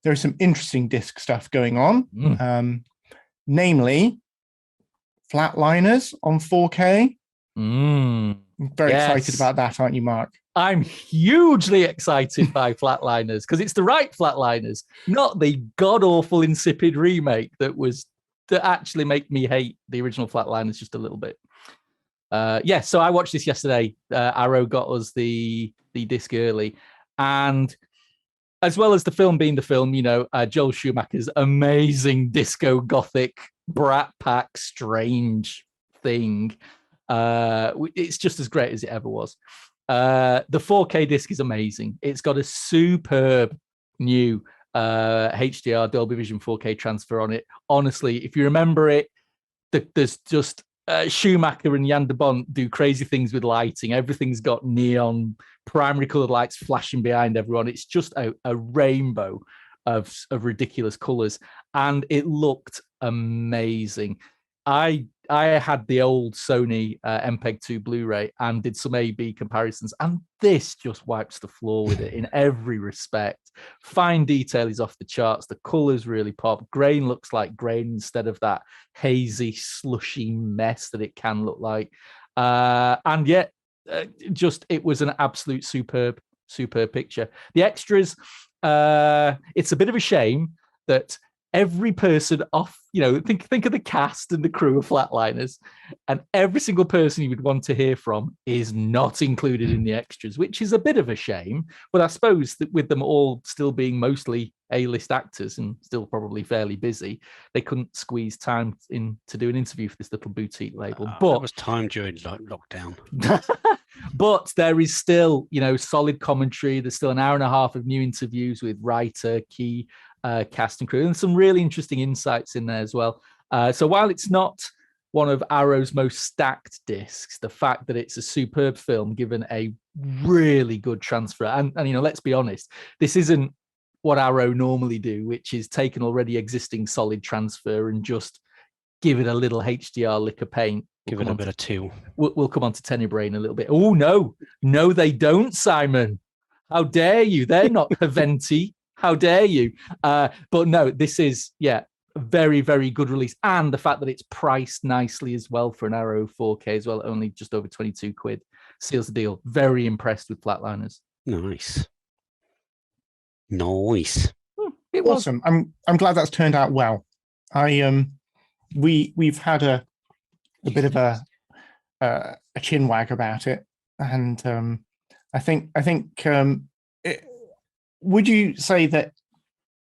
there is some interesting disc stuff going on, namely Flatliners on 4K. Very excited about that, aren't you, Mark? I'm hugely excited by Flatliners because it's the right Flatliners, not the god-awful insipid remake that actually make me hate the original Flatliners just a little bit. So I watched this yesterday. Arrow got us the disc early, and as well as the film being the film, Joel Schumacher's amazing disco-gothic brat pack strange thing. It's just as great as it ever was. The 4K disc is amazing. It's got a superb new HDR Dolby Vision 4K transfer on it. Honestly, if you remember it, there's just Schumacher and Jan de Bont do crazy things with lighting. Everything's got neon, primary colored lights flashing behind everyone. It's just a rainbow of ridiculous colors, and it looked amazing. I had the old Sony MPEG-2 Blu-ray and did some A/B comparisons, and this just wipes the floor with it in every respect. Fine detail is off the charts. The colors really pop. Grain looks like grain instead of that hazy, slushy mess that it can look like. And yet, it was an absolute superb picture. The extras, it's a bit of a shame that every person think of the cast and the crew of Flatliners, and every single person you would want to hear from is not included in the extras, which is a bit of a shame. But I suppose that with them all still being mostly A-list actors and still probably fairly busy, they couldn't squeeze time in to do an interview for this little boutique label. But that was time during lockdown. But there is still, solid commentary. There's still an hour and a half of new interviews with writer, key cast and crew, and some really interesting insights in there as well. So while it's not one of Arrow's most stacked discs, the fact that it's a superb film given a really good transfer, and let's be honest, this isn't what Arrow normally do, which is take an already existing solid transfer and just give it a little HDR lick of paint. Give it a bit of two. We'll come on to Tenebrae in a little bit. Oh, no, they don't, Simon. How dare you? They're not Haventi. How dare you? But no, this is, a very, very good release. And the fact that it's priced nicely as well for an Arrow 4K as well, only just over 22 quid, seals the deal. Very impressed with Flatliners. Nice. It was awesome. I'm glad that's turned out well. We've had a bit of a chin wag about it, and I think would you say that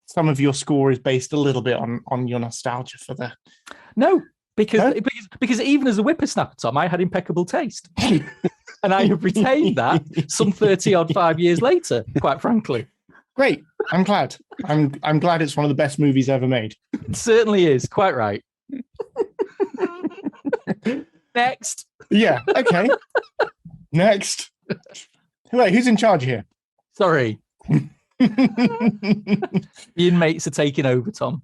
some of your score is based a little bit on your nostalgia for the? No, because even as a whippersnapper, Tom, I had impeccable taste, and I have retained that some 5 years later. Quite frankly, great. I'm glad. I'm glad it's one of the best movies ever made. It certainly is. Quite right. Next. Yeah. Okay. Next. Wait, who's in charge here? Sorry. The inmates are taking over, Tom.